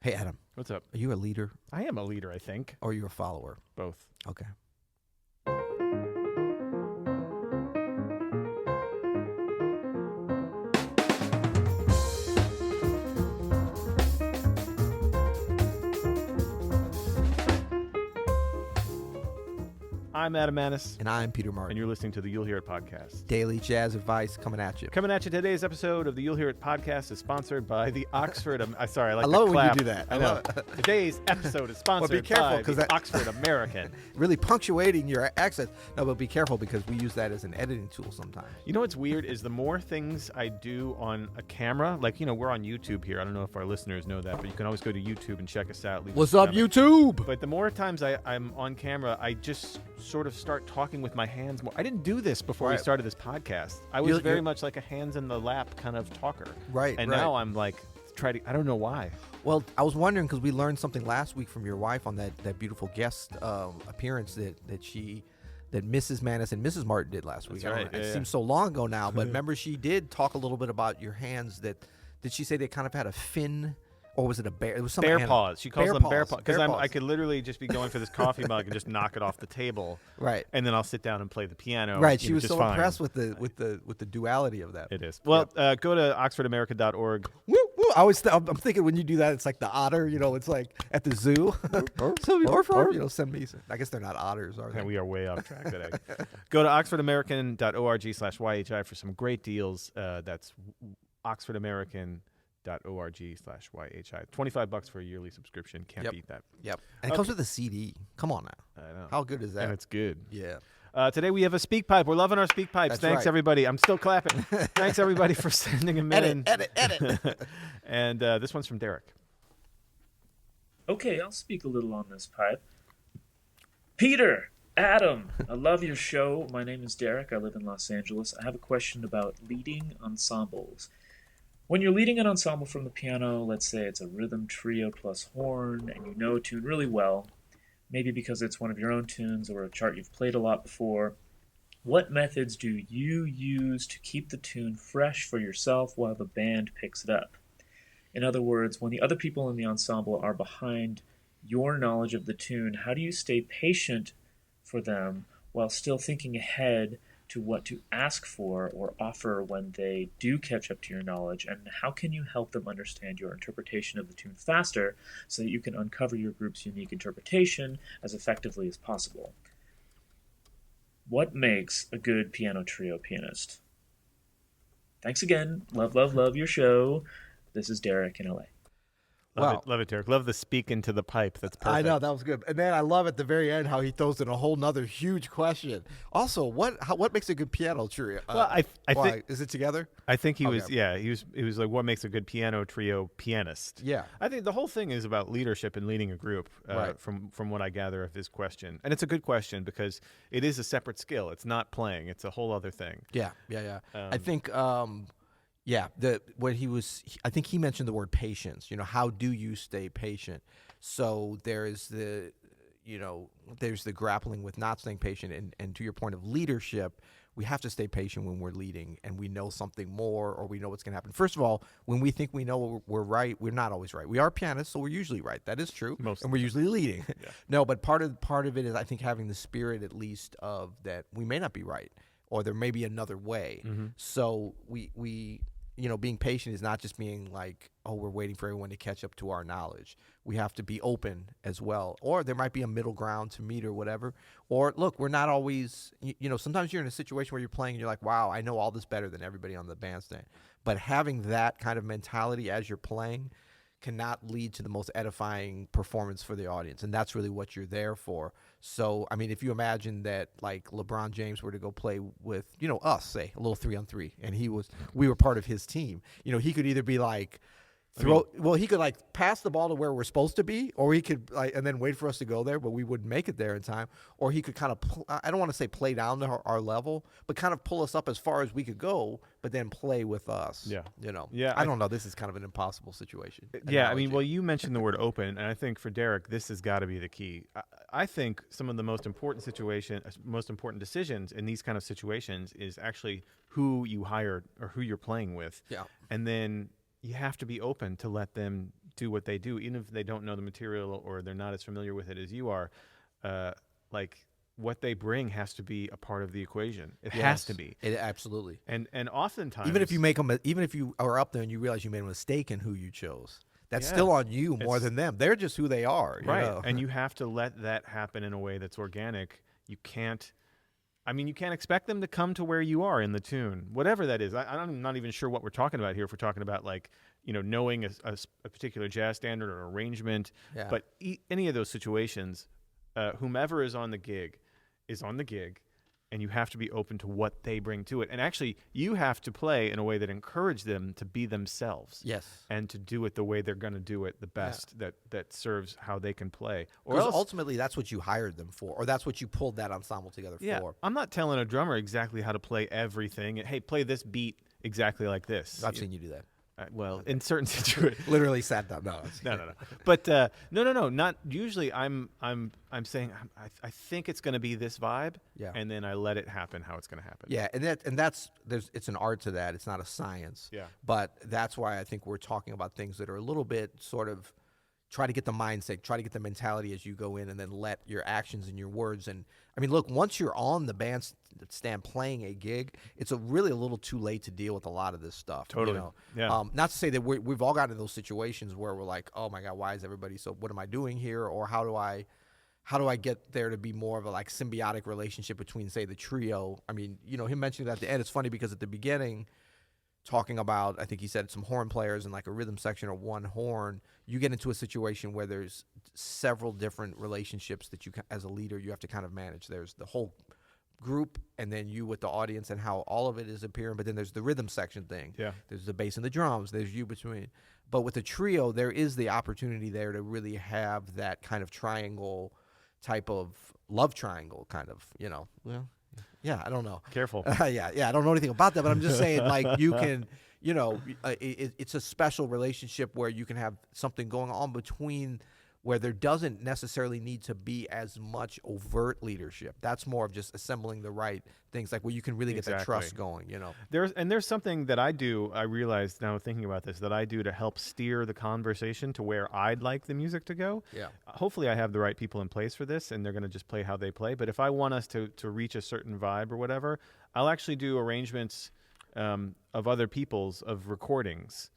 Hey, Adam, What's up? are you a leader I am a leader, I think. or are you a follower? Both. Okay. I'm Adam Manis, And I'm Peter and Martin. you're listening to the You'll Hear It podcast. Daily jazz advice coming at you. Coming at you, today's episode of the You'll Hear It podcast is sponsored by the Oxford. Sorry, I like I love the it when you clap. do that. I know. Today's episode is sponsored careful, by 'cause the that- Oxford American. Really punctuating your accent. No, but be careful because we use that as an editing tool sometimes. You know what's weird is the more things I do on a camera, like, we're on YouTube here. I don't know if our listeners know that, but you can always go to YouTube and check us out. Leave us What's a up, comment. YouTube? But the more times I'm on camera, I just sort of start talking with my hands more. I didn't do this before we Right. started this podcast. I was You're- very you're- much like a hands in the lap kind of talker. Right, And right. now I'm like, I don't know why. Well, I was wondering because we learned something last week from your wife on that beautiful guest appearance that Mrs. Manis and Mrs. Martin did last week. That's I don't right, know, yeah, it yeah. seems so long ago now, but remember she did talk a little bit about your hands. Did she say they kind of had a fin, or was it a bear? It was some Bear animal. paws. She calls Bear them paws, bear paws. Because bear paws. I could literally just be going for this coffee mug and just knock it off the table. Right. And then I'll sit down and play the piano. Right, she was just so fine. impressed with the duality of that. It is. Well, go to oxfordamerica.org. Woo, woo. I'm thinking when you do that, it's like the otter. It's like at the zoo. Send me. I guess they're not otters, are they? And we are way off track today. Go to oxfordamerican.org/YHI for some great deals. That's oxfordamerican.org/YHI. $25 for a yearly subscription. Can't Yep. beat that. Yep. And it comes with a CD. Come on now. I know. How good is that? And it's good. Yeah. Today we have a speak pipe. We're loving our speak pipes. That's Thanks, right. everybody. I'm still clapping. Thanks, everybody, for sending them in. Edit. And this one's from Derek. Okay, I'll speak a little on this pipe. Peter, Adam, I love your show. My name is Derek. I live in Los Angeles. I have a question about leading ensembles. When you're leading an ensemble from the piano, let's say it's a rhythm trio plus horn, and you know a tune really well, maybe because it's one of your own tunes or a chart you've played a lot before, what methods do you use to keep the tune fresh for yourself while the band picks it up? In other words, when the other people in the ensemble are behind your knowledge of the tune, how do you stay patient for them while still thinking ahead to what to ask for or offer when they do catch up to your knowledge? And how can you help them understand your interpretation of the tune faster so that you can uncover your group's unique interpretation as effectively as possible? What makes a good piano trio pianist? Thanks again. Love your show. This is Derek in LA. Wow. Love it, Derek. Love the speak into the pipe. That's perfect. I know, that was good. And then I love at the very end how he throws in a whole nother huge question. Also, what makes a good piano trio? Well, I why? think Is it together? I think he Okay. was. Yeah, he was like, what makes a good piano trio pianist? Yeah. I think the whole thing is about leadership and leading a group. Right. From what I gather of his question, and it's a good question because it is a separate skill. It's not playing. It's a whole other thing. Yeah. I think I think he mentioned the word patience. How do you stay patient? So there's the grappling with not staying patient, and to your point of leadership, we have to stay patient when we're leading and we know something more or we know what's going to happen. First of all, when we think we know we're right, we're not always right. We are pianists, so we're usually right. That is true. Most and we're usually leading. Yeah. No, but part of it is I think having the spirit at least of that we may not be right or there may be another way. Mm-hmm. So we being patient is not just being like, oh, we're waiting for everyone to catch up to our knowledge. We have to be open as well. Or there might be a middle ground to meet or whatever. Or look, we're not always, sometimes you're in a situation where you're playing and you're like, wow, I know all this better than everybody on the bandstand. But having that kind of mentality as you're playing cannot lead to the most edifying performance for the audience. And that's really what you're there for. So, I mean, if you imagine that like LeBron James were to go play with, us, say, a little 3-on-3, and we were part of his team, he could either be like, he could like pass the ball to where we're supposed to be, or he could and then wait for us to go there, but we wouldn't make it there in time. Or he could kind of, I don't want to say play down to our level, but kind of pull us up as far as we could go, but then play with us. Yeah. Yeah. I don't know. This is kind of an impossible situation. Yeah, I Analogy. mean, well, you mentioned the word open, and I think for Derek, this has got to be the key. I think some of the most important decisions in these kind of situations is actually who you hire or who you're playing with. Yeah. And then you have to be open to let them do what they do, even if they don't know the material or they're not as familiar with it as you are. Like what they bring has to be a part of the equation. It has to be. It absolutely. And oftentimes, Even if you are up there and you realize you made a mistake in who you chose, that's Yeah. still on you more It's- than them. They're just who they are, you right, know? and you have to let that happen in a way that's organic. You can't. I mean, you can't expect them to come to where you are in the tune, whatever that is. I'm not even sure what we're talking about here. If we're talking about like, knowing a particular jazz standard or arrangement, Yeah. but any of those situations, whomever is on the gig, and you have to be open to what they bring to it. And actually, you have to play in a way that encourages them to be themselves. Yes. And to do it the way they're going to do it the best, that serves how they can play. Or Because else, ultimately, that's what you hired them for, or that's what you pulled that ensemble together yeah, for. I'm not telling a drummer exactly how to play everything. Hey, play this beat exactly like this. I've seen you do that. Well, in certain situations. Literally sat down. No. No. But no. Not usually. I'm saying I think it's going to be this vibe. Yeah. And then I let it happen how it's going to happen. Yeah, it's an art to that. It's not a science. Yeah. But that's why I think we're talking about things that are a little bit sort of try to get the mindset, try to get the mentality as you go in, and then let your actions and your words. And I mean, look, once you're on the bandstand playing a gig, it's really a little too late to deal with a lot of this stuff. Totally. Yeah. Not to say that we've all gotten in those situations where we're like, oh my God, why is everybody so? What am I doing here? Or how do I get there to be more of a like symbiotic relationship between, say, the trio? I mean, him mentioning that at the end, it's funny because at the beginning, talking about, I think he said some horn players and like a rhythm section or one horn, you get into a situation where there's several different relationships that you, as a leader, you have to kind of manage. There's the whole group and then you with the audience and how all of it is appearing, but then there's the rhythm section thing. Yeah. There's the bass and the drums, there's you between. But with the trio, there is the opportunity there to really have that kind of triangle type of love triangle kind of, well, yeah, I don't know. Careful. Yeah, I don't know anything about that, but I'm just saying, like, you can, it's a special relationship where you can have something going on between where there doesn't necessarily need to be as much overt leadership. That's more of just assembling the right things, like where you can really get that trust going, There's something that I do, I realize now thinking about this, that I do to help steer the conversation to where I'd like the music to go. Yeah. Hopefully I have the right people in place for this and they're going to just play how they play. But if I want us to reach a certain vibe or whatever, I'll actually do arrangements of other people's, of recordings.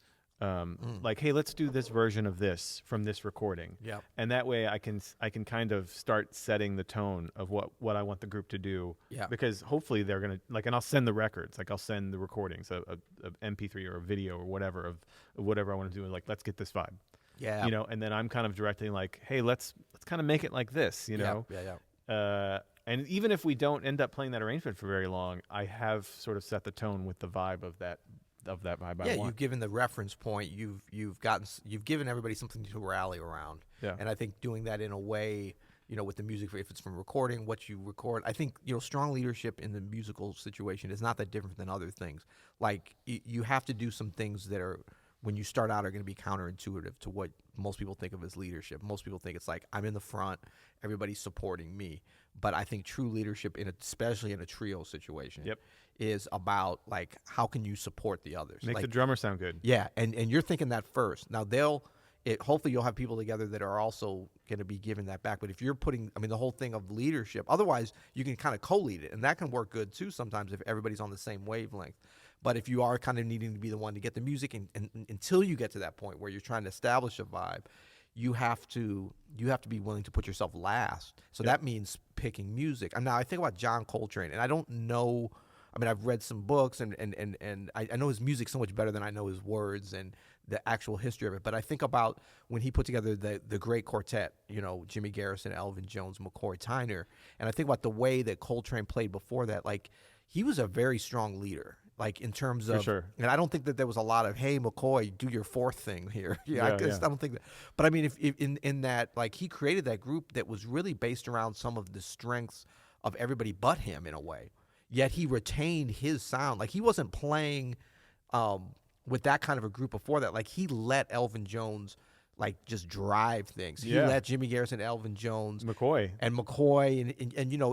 Like, hey, let's do this version of this from this recording. Yep. And that way I can kind of start setting the tone of what I want the group to do. Yeah. Because hopefully they're going to, and I'll send the records, I'll send the recordings, a MP3 or a video or whatever of whatever I want to do. Like, let's get this vibe. Yeah. And then I'm kind of directing like, hey, let's kind of make it like this, Yeah. And even if we don't end up playing that arrangement for very long, I have sort of set the tone with the vibe of that vibe I want. You've given the reference point. You've given everybody something to rally around. Yeah. And I think doing that in a way, with the music, if it's from recording, what you record, I think, strong leadership in the musical situation is not that different than other things. Like, you have to do some things that are, when you start out, are going to be counterintuitive to what most people think of as leadership. Most people think it's like, I'm in the front, everybody's supporting me. But I think true leadership, especially in a trio situation, is about, like, how can you support the others? Make like, the drummer sound good. Yeah, and you're thinking that first. Now, hopefully you'll have people together that are also going to be giving that back. But if you're the whole thing of leadership, otherwise you can kind of co-lead it, and that can work good too sometimes if everybody's on the same wavelength. But if you are kind of needing to be the one to get the music, and until you get to that point where you're trying to establish a vibe, you have to be willing to put yourself last. So that means picking music. And now I think about John Coltrane, and I don't know. I mean, I've read some books, and I know his music so much better than I know his words and the actual history of it. But I think about when he put together the great quartet, Jimmy Garrison, Elvin Jones, McCoy Tyner, and I think about the way that Coltrane played before that. Like, he was a very strong leader. Like, in terms of, For sure. And I don't think that there was a lot of, hey, McCoy, do your fourth thing here. I don't think that. But I mean, if in that, like, he created that group that was really based around some of the strengths of everybody but him in a way. Yet he retained his sound. Like, he wasn't playing with that kind of a group before that. Like, he let Elvin Jones, like, just drive things. He let Jimmy Garrison, Elvin Jones, McCoy, and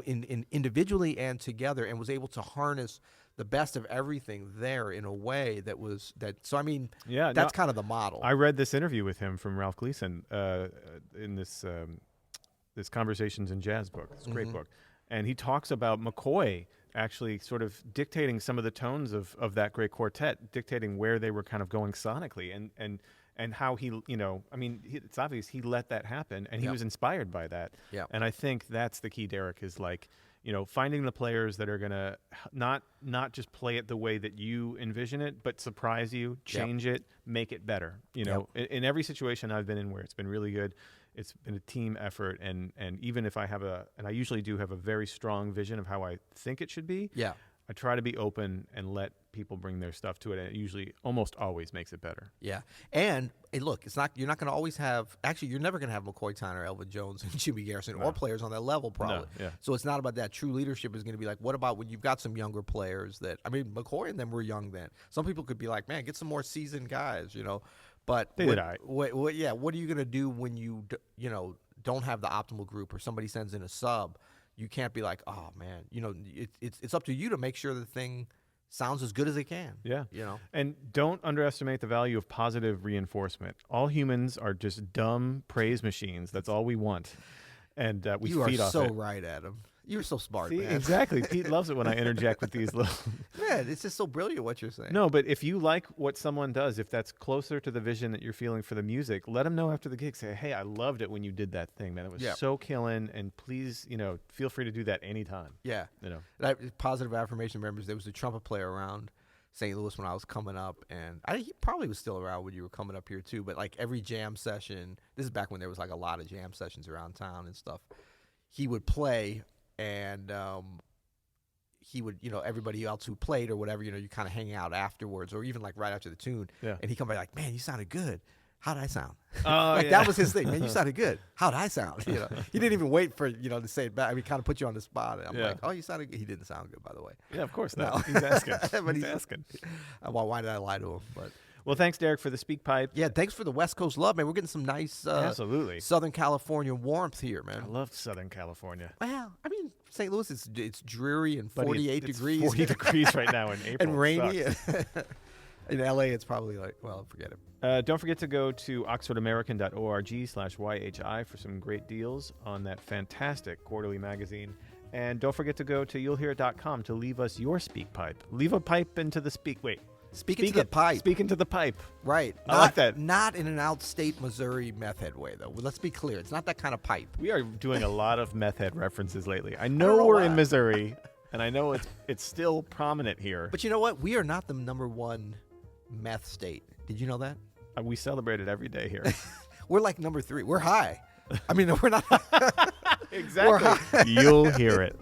in individually and together, and was able to harness the best of everything there in a way that was that. So I mean, Yeah, that's kind of the model. I read this interview with him from Ralph Gleason in this Conversations in Jazz book. It's a great book. And he talks about McCoy actually sort of dictating some of the tones of that great quartet, dictating where they were kind of going sonically and how he, it's obvious he let that happen and he was inspired by that. Yeah. And I think that's the key, Derek, is like, finding the players that are going to not just play it the way that you envision it, but surprise you, change it, make it better. In every situation I've been in where it's been really good, it's been a team effort. And even if I I usually do have a very strong vision of how I think it should be. Yeah. I try to be open and let people bring their stuff to it, and it usually almost always makes it better. Yeah, and look, you're not going to always have. Actually, you're never going to have McCoy Tyner, Elvin Jones, and Jimmy Garrison, or players on that level, probably. No, yeah. So it's not about that. True leadership is going to be like, what about when you've got some younger players that? I mean, McCoy and them were young then. Some people could be like, man, get some more seasoned guys, But They did all right. what are you going to do when you don't have the optimal group, or somebody sends in a sub? You can't be like, oh man, it's up to you to make sure the thing sounds as good as it can. Yeah. You know. And don't underestimate the value of positive reinforcement. All humans are just dumb praise machines. That's all we want. And we You feed are off so it. right, Adam. You're so smart, See, man. exactly. Pete loves it when I interject with these little. Man, it's just so brilliant what you're saying. No, but if you like what someone does, if that's closer to the vision that you're feeling for the music, let them know after the gig. Say, hey, I loved it when you did that thing, man. It was so killing. And please, feel free to do that anytime. Yeah. Positive affirmation. Remember, there was a trumpet player around St. Louis when I was coming up, and he probably was still around when you were coming up here too. But like every jam session, this is back when there was like a lot of jam sessions around town and stuff. He would play. And he would, everybody else who played or whatever, you kind of hang out afterwards or even like right after the tune. Yeah. And he'd come back like, man, you sounded good. How'd I sound? Oh, That was his thing. Man, you sounded good. How'd I sound? He didn't even wait for, to say it back. I mean, kind of put you on the spot. And I'm like, oh, you sounded good. He didn't sound good, by the way. Yeah, of course not. No. He's asking. But he's asking. Well, why did I lie to him? But Well, thanks, Derek, for the speak pipe. yeah, thanks for the West Coast love, man. We're getting some nice Absolutely. Southern California warmth here, man. I love Southern California. Well, I mean, St. Louis, it's dreary and Buddy, 48 it's degrees. 40 degrees right now in April. and rainy. Sucks. In LA, it's probably like, well, forget it. Don't forget to go to oxfordamerican.org/YHI for some great deals on that fantastic quarterly magazine. And don't forget to go to you'llhearit.com to leave us your speak pipe. Leave a pipe into the speak. Wait. Speak into the pipe. Speak into the pipe. Right. I like that. Not in an outstate Missouri meth head way, though. Let's be clear. It's not that kind of pipe. We are doing a lot of meth head references lately. I don't know know we're why. in Missouri, and I know it's still prominent here. But you know what? We are not the #1 meth state. Did you know that? We celebrate it every day here. We're like #3. We're high. I mean, we're not. Exactly. You'll hear it.